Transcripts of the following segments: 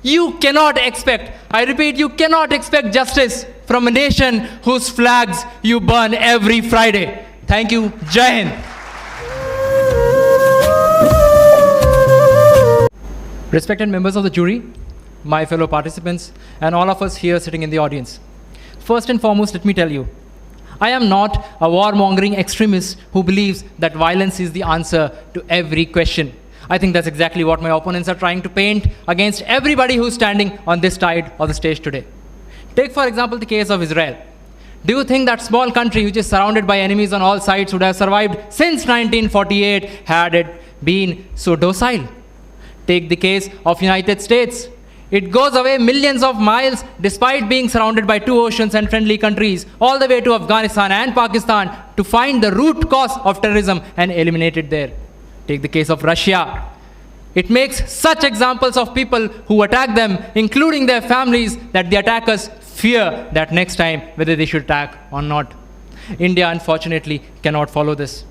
You cannot expect, I repeat, you cannot expect justice from a nation whose flags you burn every Friday. Thank you. Jai Hind. Respected members of the jury, my fellow participants, and all of us here sitting in the audience. First and foremost, let me tell you, I am not a war-mongering extremist who believes that violence is the answer to every question. I think that's exactly what my opponents are trying to paint against everybody who's standing on this side of the stage today. Take, for example, the case of Israel. Do you think that small country, which is surrounded by enemies on all sides, would have survived since 1948 had it been so docile? Take the case of United States. It goes away millions of miles despite being surrounded by two oceans and friendly countries, all the way to Afghanistan and Pakistan to find the root cause of terrorism and eliminate it there. Take the case of Russia. It makes such examples of people who attack them, including their families, that the attackers fear that next time whether they should attack or not. India, unfortunately, cannot follow this.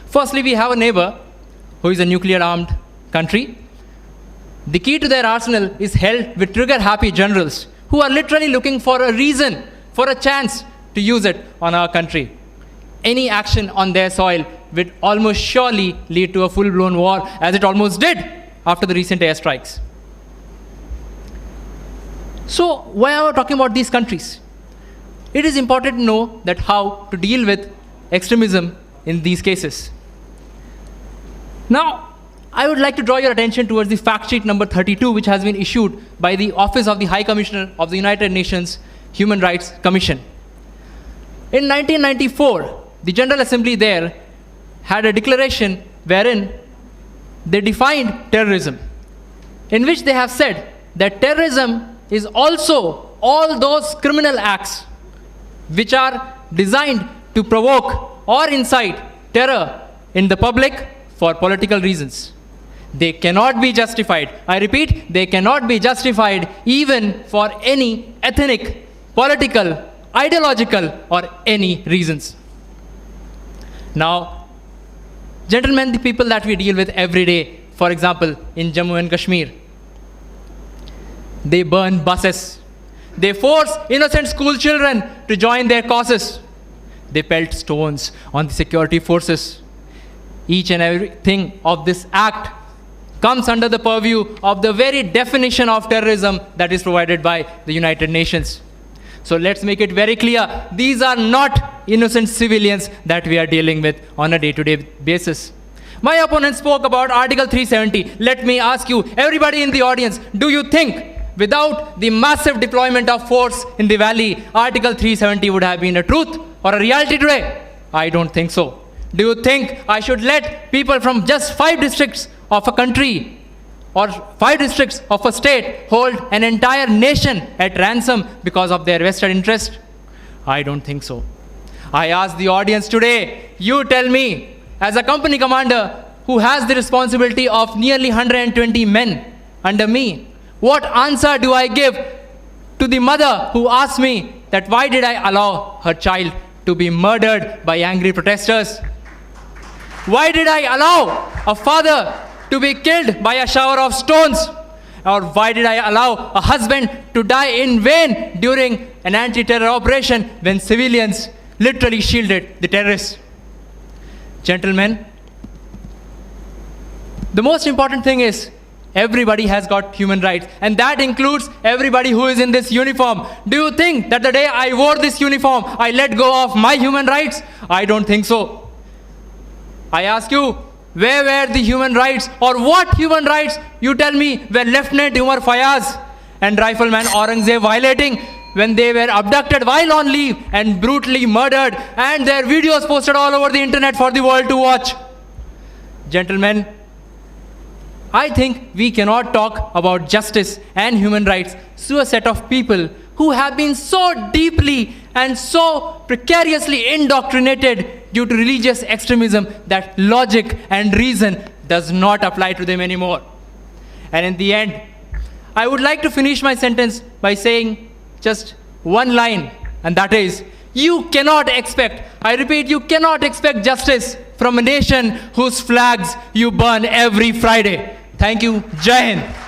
Firstly, we have a neighbor who is a nuclear-armed country. The key to their arsenal is held with trigger-happy generals who are literally looking for a reason, for a chance to use it on our country. Any action on their soil would almost surely lead to a full-blown war, as it almost did after the recent airstrikes. So why are we talking about these countries? It is important to know that how to deal with extremism in these cases. Now, I would like to draw your attention towards the fact sheet number 32, which has been issued by the Office of the High Commissioner of the United Nations Human Rights Commission. In 1994, the General Assembly there had a declaration wherein they defined terrorism, in which they have said that terrorism is also all those criminal acts which are designed to provoke or incite terror in the public for political reasons. They cannot be justified. I repeat, they cannot be justified even for any ethnic, political, ideological, or any reasons. Now, gentlemen, the people that we deal with every day, for example, in Jammu and Kashmir, they burn buses. They force innocent school children to join their causes. They pelt stones on the security forces. Each and everything of this act comes under the purview of the very definition of terrorism that is provided by the United Nations. So let's make it very clear, these are not innocent civilians that we are dealing with on a day-to-day basis. My opponent spoke about Article 370. Let me ask you, everybody in the audience, do you think without the massive deployment of force in the valley, Article 370 would have been a truth or a reality today? I don't think so. Do you think I should let people from just 5 districts of a country or 5 districts of a state hold an entire nation at ransom because of their vested interest? I don't think so. I ask the audience today, you tell me, as a company commander who has the responsibility of nearly 120 men under me, what answer do I give to the mother who asked me that why did I allow her child to be murdered by angry protesters? Why did I allow a father to be killed by a shower of stones? Or why did I allow a husband to die in vain during an anti-terror operation when civilians literally shielded the terrorists? Gentlemen, the most important thing is everybody has got human rights, and that includes everybody who is in this uniform. Do you think that the day I wore this uniform, I let go of my human rights? I don't think so. I ask you, where were the human rights, or what human rights, you tell me, were Lieutenant Umar Fayaz and Rifleman Aurangzeb violating when they were abducted while on leave and brutally murdered, and their videos posted all over the internet for the world to watch? Gentlemen, I think we cannot talk about justice and human rights to a set of people who have been so deeply and so precariously indoctrinated due to religious extremism that logic and reason does not apply to them anymore. And in the end, I would like to finish my sentence by saying just one line, and that is, you cannot expect, I repeat, you cannot expect justice from a nation whose flags you burn every Friday. Thank you. Jai Hind.